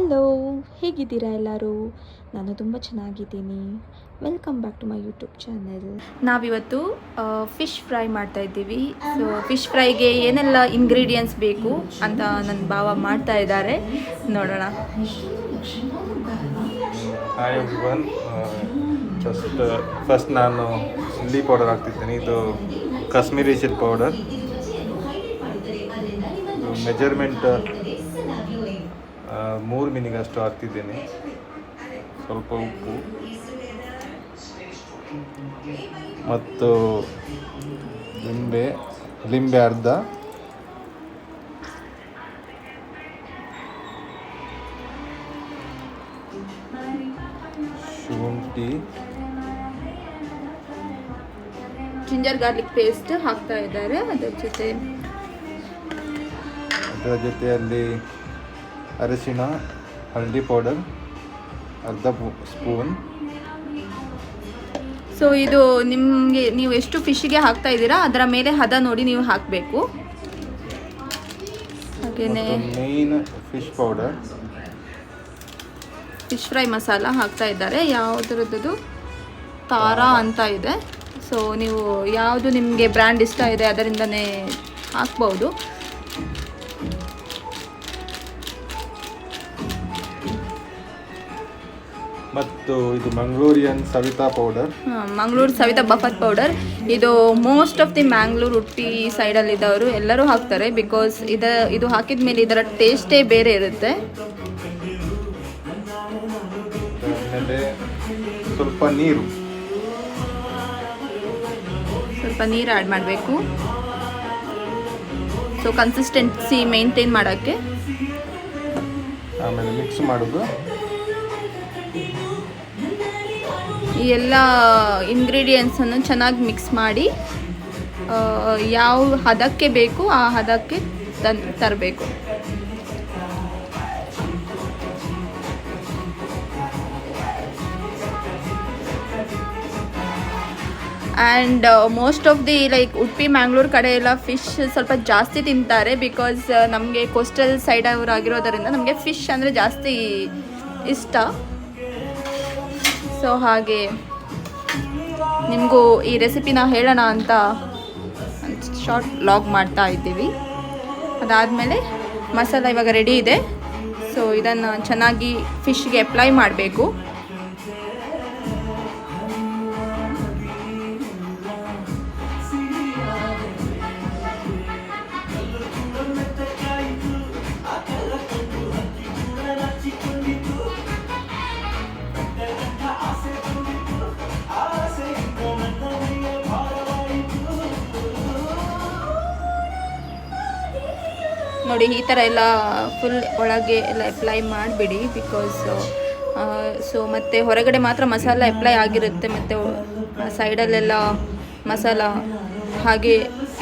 Hello, ಹೇಗಿದ್ದೀರಾ ಎಲ್ಲರೂ? ನಾನು ತುಂಬ ಚೆನ್ನಾಗಿದ್ದೀನಿ. Welcome back to my YouTube channel. ನಾವಿವತ್ತು ಫಿಶ್ ಫ್ರೈ ಮಾಡ್ತಾ ಇದ್ದೀವಿ. ಸೊ ಫಿಶ್ ಫ್ರೈಗೆ ಏನೆಲ್ಲ ಇಂಗ್ರೀಡಿಯೆಂಟ್ಸ್ ಬೇಕು ಅಂತ ನನ್ನ ಭಾವ ಮಾಡ್ತಾ ಇದ್ದಾರೆ, ನೋಡೋಣ. Hi everyone. ಫಸ್ಟ್ ನಾನು ಚಿಲ್ಲಿ ಪೌಡರ್ ಹಾಕ್ತಿದ್ದೀನಿ. ಇದು ಕಾಶ್ಮೀರಿ ಚಿಲ್ಲಿ ಪೌಡರ್. ಮೆಜರ್ಮೆಂಟ್ 3 ಮಿನಿಗಷ್ಟು ಹಾಕ್ತಿದ್ದೀನಿ. ಸ್ವಲ್ಪ ಉಪ್ಪು ಮತ್ತು ಲಿಂಬೆ ಅರ್ಧ, ಶುಂಠಿ, ಜಿಂಜರ್ ಗಾರ್ಲಿಕ್ ಪೇಸ್ಟ್ ಹಾಕ್ತಾ ಇದ್ದಾರೆ. ಅದರ ಜೊತೆಯಲ್ಲಿ ಅರಿಶಿಣ, ಹಳದಿ ಪೌಡರ್ ಅರ್ಧ ಸ್ಪೂನ್. ಸೊ ಇದು ನಿಮಗೆ, ನೀವು ಎಷ್ಟು ಫಿಶ್ಗೆ ಹಾಕ್ತಾ ಇದ್ದೀರಾ ಅದರ ಮೇಲೆ ಹದ ನೋಡಿ ನೀವು ಹಾಕಬೇಕು. ಹಾಗೆಯೇ main fish powder, fish fry masala ಹಾಕ್ತಾ ಇದ್ದಾರೆ. ಯಾವುದ್ರದ್ದು ತಾರಾ ಅಂತ ಇದೆ. ಸೊ ನೀವು ಯಾವುದು ನಿಮಗೆ ಬ್ರ್ಯಾಂಡ್ ಇಷ್ಟ ಇದೆ ಅದರಿಂದನೇ ಹಾಕ್ಬೋದು. ಮತ್ತು ಇದು ಮಂಗಳೂರಿಯನ್ ಸವಿತಾ ಪೌಡರ್, ಮಂಗಳೂರು ಸವಿತಾ ಬಫತ್ ಪೌಡರ್. ಇದು most of the Mangalore, Udupi ಸೈಡಲ್ಲಿದ್ದವರು ಎಲ್ಲರೂ ಹಾಕ್ತಾರೆ. ಬಿಕಾಸ್ ಇದು ಹಾಕಿದ ಮೇಲೆ ಇದರ ಟೇಸ್ಟೇ ಬೇರೆ ಇರುತ್ತೆ. ಆಮೇಲೆ ಸ್ವಲ್ಪ ನೀರು ಆ್ಯಡ್ ಮಾಡಬೇಕು. ಸೊ ಕನ್ಸಿಸ್ಟೆನ್ಸಿ ಮೇಂಟೈನ್ ಮಾಡೋಕ್ಕೆ. ಆಮೇಲೆ ಮಿಕ್ಸ್ ಮಾಡೋದು. ಈ ಎಲ್ಲ ಇಂಗ್ರೀಡಿಯೆಂಟ್ಸನ್ನು ಚೆನ್ನಾಗಿ ಮಿಕ್ಸ್ ಮಾಡಿ ಯಾವ ಹದಕ್ಕೆ ಬೇಕು ಆ ಹದಕ್ಕೆ ತರಬೇಕು. And most of the like Udupi Mangalore ಕಡೆ ಎಲ್ಲ ಫಿಶ್ ಸ್ವಲ್ಪ ಜಾಸ್ತಿ ತಿಂತಾರೆ. ಬಿಕಾಸ್ ನಮಗೆ ಕೋಸ್ಟಲ್ ಸೈಡ್ ಅವರು ಆಗಿರೋದರಿಂದ ನಮಗೆ ಫಿಶ್ ಅಂದರೆ ಜಾಸ್ತಿ ಇಷ್ಟ. ಸೊ ಹಾಗೆ ನಿಮಗೂ ಈ ರೆಸಿಪಿನ ಹೇಳೋಣ ಅಂತ ಶಾರ್ಟ್ ವ್ಲಾಗ್ ಮಾಡ್ತಾ ಇದ್ದೀವಿ. ಅದಾದಮೇಲೆ ಮಸಾಲ ಇವಾಗ ರೆಡಿ ಇದೆ. ಸೊ ಇದನ್ನು ಚೆನ್ನಾಗಿ ಫಿಶ್ಗೆ ಅಪ್ಲೈ ಮಾಡಬೇಕು. ನೋಡಿ, ಈ ಥರ ಎಲ್ಲ ಫುಲ್ ಒಳಗೆ ಎಲ್ಲ ಅಪ್ಲೈ ಮಾಡಿಬಿಡಿ. ಬಿಕಾಸ್ ಸೊ ಮತ್ತು ಹೊರಗಡೆ ಮಾತ್ರ ಮಸಾಲ ಅಪ್ಲೈ ಆಗಿರುತ್ತೆ, ಮತ್ತು ಸೈಡಲ್ಲೆಲ್ಲ ಮಸಾಲ ಹಾಗೆ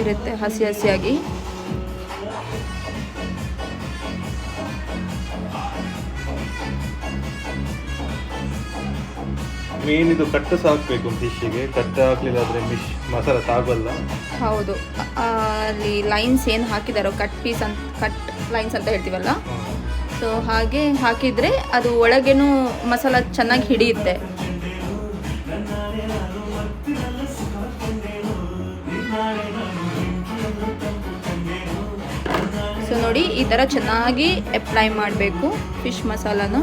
ಇರುತ್ತೆ ಹಸಿ ಹಸಿಯಾಗಿ. ಮೇನ್ ಇದು ಕಟ್ಟು ಹಾಕಬೇಕು ಫಿಶ್ಗೆ. ಕಟ್ಟು ಹಾಕಲಿಲ್ಲ ಆದರೆ ಮಸಾಲ ತಾಗಲ್ಲ. ಹೌದು, ಅಲ್ಲಿ ಲೈನ್ಸ್ ಏನು ಹಾಕಿದಾರೋ ಕಟ್ ಲೈನ್ಸ್ ಅಂತ ಹೇಳ್ತೀವಲ್ಲ, ಸೊ ಹಾಗೆ ಹಾಕಿದರೆ ಅದು ಒಳಗೇನೂ ಮಸಾಲ ಚೆನ್ನಾಗಿ ಹಿಡಿಯುತ್ತೆ. ಸೊ ನೋಡಿ, ಈ ಥರ ಚೆನ್ನಾಗಿ ಅಪ್ಲೈ ಮಾಡಬೇಕು ಫಿಶ್ ಮಸಾಲನ.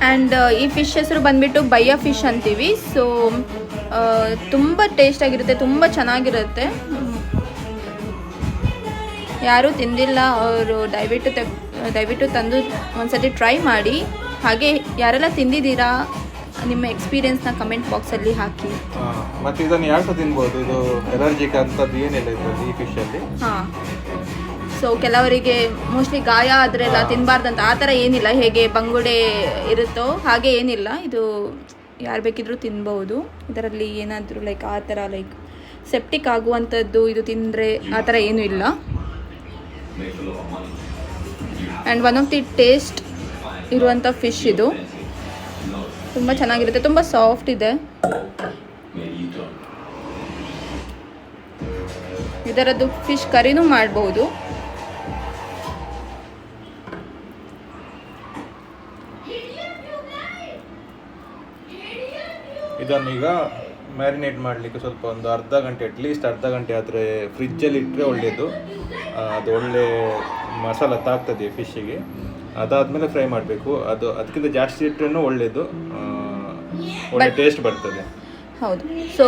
ಆ್ಯಂಡ್ ಈ ಫಿಶ್ ಹೆಸರು ಬಂದುಬಿಟ್ಟು ಬಯ್ಯ ಫಿಶ್ ಅಂತೀವಿ. ಸೊ ತುಂಬ ಟೇಸ್ಟಾಗಿರುತ್ತೆ, ತುಂಬ ಚೆನ್ನಾಗಿರುತ್ತೆ. ಯಾರೂ ತಿಂದಿಲ್ಲ ಅವರು ದಯವಿಟ್ಟು ತಂದು ಒಂದ್ಸತಿ ಟ್ರೈ ಮಾಡಿ. ಹಾಗೆ ಯಾರೆಲ್ಲ ತಿಂದಿದ್ದೀರಾ ನಿಮ್ಮ ಎಕ್ಸ್ಪೀರಿಯನ್ಸ್ನ ಕಮೆಂಟ್ ಬಾಕ್ಸಲ್ಲಿ ಹಾಕಿ. ಮತ್ತು ಇದನ್ನು ಯಾರು ಸಹ ತಿನ್ಬೋದು. ಇದು ಎಲರ್ಜಿಕ್ ಅಂಥದ್ದು ಏನಿಲ್ಲ ಇದರಲ್ಲಿ, ಈ ಫಿಶಲ್ಲಿ. ಹಾಂ, ಸೊ ಕೆಲವರಿಗೆ ಮೋಸ್ಟ್ಲಿ ಗಾಯ ಆದರೆಲ್ಲ ತಿನ್ನಬಾರ್ದಂತ ಆ ಥರ ಏನಿಲ್ಲ. ಹೇಗೆ ಬಂಗುಡೆ ಇರುತ್ತೋ ಹಾಗೆ ಏನಿಲ್ಲ. ಇದು ಯಾರು ಬೇಕಿದ್ರೂ ತಿನ್ಬೋದು. ಇದರಲ್ಲಿ ಏನಾದರೂ ಲೈಕ್ ಆ ಥರ ಲೈಕ್ ಸೆಪ್ಟಿಕ್ ಆಗುವಂಥದ್ದು ಇದು ತಿಂದರೆ ಆ ಥರ ಏನೂ ಇಲ್ಲ. And one of the taste ಇರುವಂಥ ಫಿಶ್ ಇದು. ತುಂಬ ಚೆನ್ನಾಗಿರುತ್ತೆ, ತುಂಬ ಸಾಫ್ಟ್ ಇದೆ. ಇದರದ್ದು ಫಿಶ್ ಕರಿನೂ ಮಾಡ್ಬೋದು. ಇದನ್ನೀಗ ಮ್ಯಾರಿನೇಟ್ ಮಾಡಲಿಕ್ಕೆ ಸ್ವಲ್ಪ ಒಂದು ಅರ್ಧ ಗಂಟೆ, ಅಟ್ಲೀಸ್ಟ್ ಅರ್ಧ ಗಂಟೆ ಆದರೆ ಫ್ರಿಜ್ಜಲ್ಲಿ ಇಟ್ಟರೆ ಒಳ್ಳೆಯದು. ಅದು ಒಳ್ಳೆ ಮಸಾಲ ತಾಗ್ತದೆ ಫಿಶ್ಶಿಗೆ. ಅದಾದಮೇಲೆ ಫ್ರೈ ಮಾಡಬೇಕು. ಅದಕ್ಕಿಂತ ಜಾಸ್ತಿ ಇಟ್ಟರೂ ಒಳ್ಳೆಯದು, ಒಳ್ಳೆ ಟೇಸ್ಟ್ ಬರ್ತದೆ. ಹೌದು. ಸೊ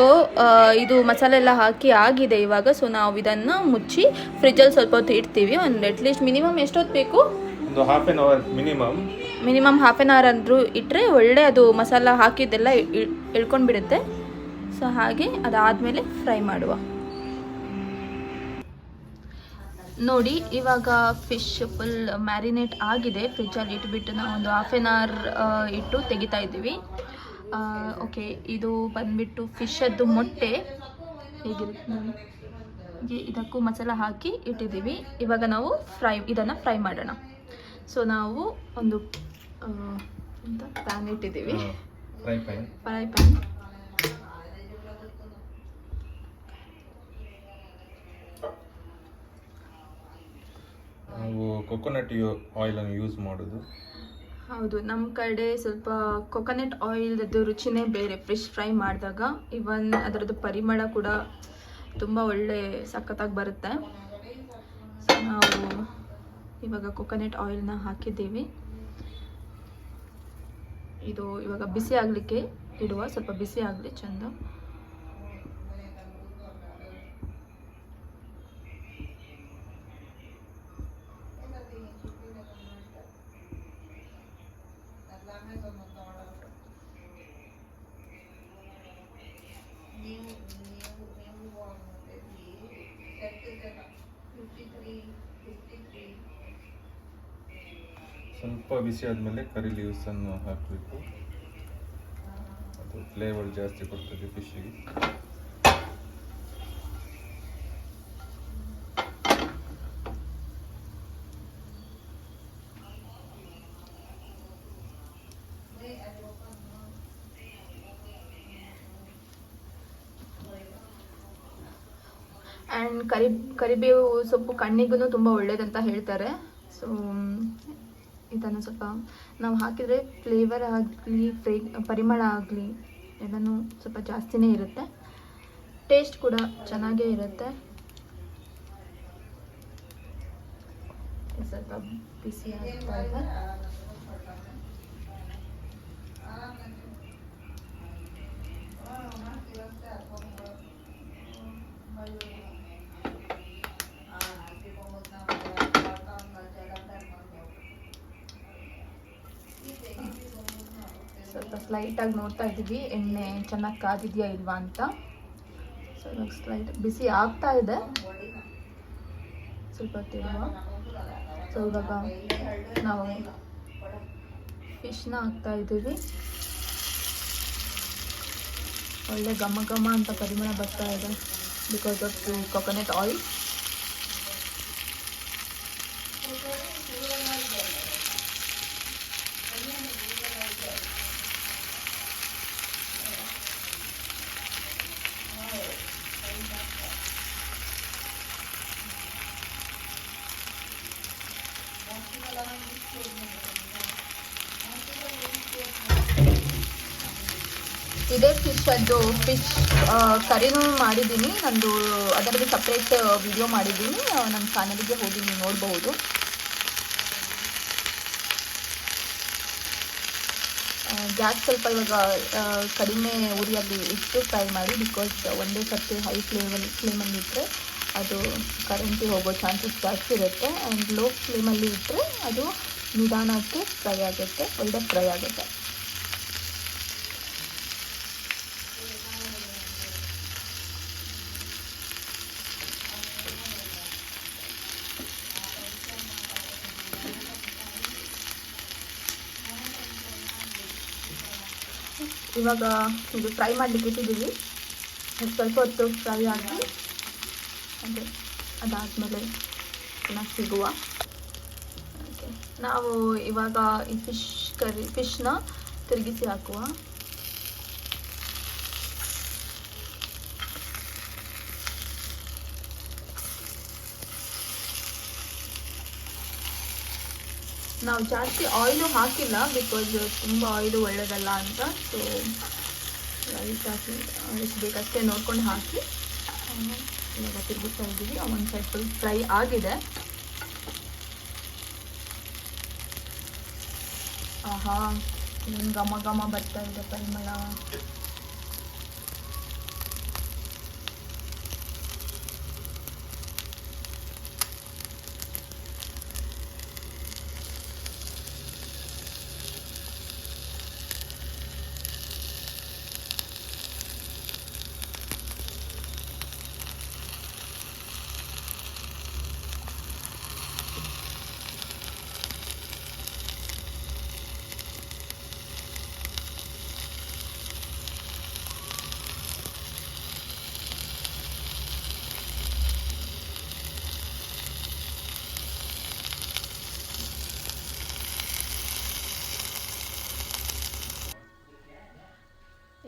ಇದು ಮಸಾಲೆ ಎಲ್ಲ ಹಾಕಿ ಆಗಿದೆ ಇವಾಗ. ಸೊ ನಾವು ಇದನ್ನು ಮುಚ್ಚಿ ಫ್ರಿಜ್ಜಲ್ಲಿ ಸ್ವಲ್ಪ ಹೊತ್ತು ಇಡ್ತೀವಿ. ಒಂದು ಅಟ್ಲೀಸ್ಟ್ ಮಿನಿಮಮ್ ಎಷ್ಟೊತ್ತು ಬೇಕು? ಒಂದು half an hour minimum half an hour ಅಂದರೂ ಇಟ್ಟರೆ ಒಳ್ಳೆ ಅದು ಮಸಾಲ ಹಾಕಿದ್ದೆಲ್ಲ ಇಳ್ಕೊಂಡು ಬಿಡುತ್ತೆ. ಸೊ ಹಾಗೆ ಅದಾದಮೇಲೆ ಫ್ರೈ ಮಾಡುವ. ನೋಡಿ ಇವಾಗ ಫಿಶ್ ಫುಲ್ ಮ್ಯಾರಿನೇಟ್ ಆಗಿದೆ. ಫ್ರಿಜ್ಜಲ್ಲಿ ಇಟ್ಬಿಟ್ಟು ನಾವು ಒಂದು ಹಾಫ್ ಆನ್ ಅವರ್ ಇಟ್ಟು ತೆಗಿತಾ ಇದ್ದೀವಿ. ಓಕೆ, ಇದು ಬಂದುಬಿಟ್ಟು ಫಿಶದ್ದು ಮೊಟ್ಟೆ ಹೇಗಿರುತ್ತೆ ನೋಡಿ. ಇದಕ್ಕೂ ಮಸಾಲ ಹಾಕಿ ಇಟ್ಟಿದ್ದೀವಿ. ಇವಾಗ ನಾವು ಇದನ್ನು ಫ್ರೈ ಮಾಡೋಣ. ಸೊ ನಾವು ಒಂದು ಪ್ಯಾನ್ ಇಟ್ಟಿದ್ದೀವಿ, ಫ್ರೈ ಪ್ಯಾನ್. ನಾವು ಕೊಕೊನಟ್ ಆಯಿಲನ್ನು ಯೂಸ್ ಮಾಡೋದು. ಹೌದು, ನಮ್ಮ ಕಡೆ ಸ್ವಲ್ಪ ಕೊಕೊನಟ್ ಆಯಿಲ್ದು ರುಚಿನೇ ಬೇರೆ. ಫಿಶ್ ಫ್ರೈ ಮಾಡಿದಾಗ ಇವನ್ ಅದರದ್ದು ಪರಿಮಳ ಕೂಡ ತುಂಬ ಒಳ್ಳೆ ಸಖತ್ತಾಗಿ ಬರುತ್ತೆ. ಸೊ ನಾವು ಇವಾಗ ಕೊಕೊನಟ್ ಆಯಿಲ್ನ ಹಾಕಿದ್ದೀವಿ. ಇದು ಇವಾಗ ಬಿಸಿ ಆಗಲಿಕ್ಕೆ ಇಡುವ, ಸ್ವಲ್ಪ ಬಿಸಿ ಆಗಲಿ ಚೆಂದ. ಸ್ವಲ್ಪ ಬಿಸಿ ಆದಮೇಲೆ ಕರಿ ಲೀವ್ಸನ್ನು ಹಾಕಬೇಕು. ಅದು ಫ್ಲೇವರ್ ಜಾಸ್ತಿ ಕೊಡ್ತದೆ ಫಿಶ್ಶಿಗೆ. ಆ್ಯಂಡ್ ಕರಿಬೇವು ಸೊಪ್ಪು ಕಣ್ಣಿಗೂ ತುಂಬ ಒಳ್ಳೇದಂತ ಹೇಳ್ತಾರೆ. ಸೊ ಇದನ್ನು ಸ್ವಲ್ಪ ನಾವು ಹಾಕಿದರೆ ಫ್ಲೇವರ್ ಆಗಲಿ ಪರಿಮಳ ಆಗಲಿ ಎಲ್ಲನೂ ಸ್ವಲ್ಪ ಜಾಸ್ತಿನೇ ಇರುತ್ತೆ. ಟೇಸ್ಟ್ ಕೂಡ ಚೆನ್ನಾಗೇ ಇರುತ್ತೆ. ಸ್ವಲ್ಪ ಬಿಸಿ ಆಗ್ತಾ ಇದೆ. ಸ್ವಲ್ಪ ಸ್ಲೈಟಾಗಿ ನೋಡ್ತಾ ಇದ್ದೀವಿ ಎಣ್ಣೆ ಚೆನ್ನಾಗಿ ಕಾದಿದೆಯಾ ಇಲ್ವಾ ಅಂತ. ಸೊ ಇವಾಗ ಸ್ಲೈಟ್ ಬಿಸಿ ಆಗ್ತಾ ಇದೆ, ಸ್ವಲ್ಪ ಹೊತ್ತಿರುವ. ಸೊ ಇವಾಗ ನಾವು ಫಿಶ್ನ ಹಾಕ್ತಾ ಇದ್ದೀವಿ. ಒಳ್ಳೆ ಘಮ ಘಮ ಅಂತ ಪರಿಮಳ ಬರ್ತಾ ಇದೆ ಬಿಕಾಸ್ ಆಫ್ ಕೊಕೊನಟ್ ಆಯಿಲ್. ಇದೇ ಫಿಶ್ ಕರಿನೂ ಮಾಡಿದ್ದೀನಿ. ನಂದು ಅದರದ್ದು ಸಪ್ರೇಟ್ ವಿಡಿಯೋ ಮಾಡಿದ್ದೀನಿ, ನನ್ನ ಚಾನಲ್ಗೆ ಹೋಗಿ ನೀವು ನೋಡಬಹುದು. ಗ್ಯಾಸ್ ಸ್ವಲ್ಪ ಇವಾಗ ಕಡಿಮೆ ಉರಿಯಲ್ಲಿ ಇಟ್ಟು ಫ್ರೈ ಮಾಡಿ, ಬಿಕಾಸ್ ಒಂದೇ ಸರ್ತಿ ಹೈ ಫ್ಲೇಮಲ್ಲಿ ಇಟ್ಟರೆ ಅದು ಕರೆಂಟಿಗೆ ಹೋಗೋ ಚಾನ್ಸಸ್ ಜಾಸ್ತಿ ಇರುತ್ತೆ. ಆ್ಯಂಡ್ ಲೋ ಫ್ಲೇಮಲ್ಲಿ ಇಟ್ಟರೆ ಅದು ನಿಧಾನಕ್ಕೆ ಫ್ರೈ ಆಗುತ್ತೆ, ಒಳ್ಳೆ ಫ್ರೈ ಆಗುತ್ತೆ. ಇವಾಗ ಇದು ಫ್ರೈ ಮಾಡಲಿಕ್ಕೆ ಇಟ್ಟಿದ್ದೀವಿ. ಸ್ವಲ್ಪ ಹೊತ್ತು ಫ್ರೈ ಆಗಿ ಅದಾದಮೇಲೆ ಪುನಃ ಸಿಗುವ. ಓಕೆ, ನಾವು ಇವಾಗ ಈ ಫಿಶ್ನ ತಿರುಗಿಸಿ ಹಾಕುವ. ನಾವು ಜಾಸ್ತಿ ಆಯಿಲು ಹಾಕಿಲ್ಲ, ಬಿಕಾಸ್ ತುಂಬ ಆಯಿಲು ಒಳ್ಳೆಯದಲ್ಲ ಅಂತ. ಸೊ ರೈಸ್ ಹಾಕಿ ಎಷ್ಟು ಬೇಕಷ್ಟೇ ನೋಡ್ಕೊಂಡು ಹಾಕಿ ಇವಾಗ ತಿರುಗಿಸ್ತಾ ಇದ್ದೀವಿ. ಒಂದು ಸೈಡ್ ಫುಲ್ ಫ್ರೈ ಆಗಿದೆ. ಆಹಾ, ಏನು ಘಮ ಘಮ ಬರ್ತಾ ಇದೆ ಪರಿಮಳ.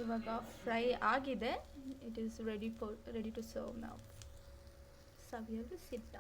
ಇವಾಗ ಫ್ರೈ ಆಗಿದೆ. It is ready to serve ನಾವು. ಸವಿಯಲು ಸಿದ್ಧ.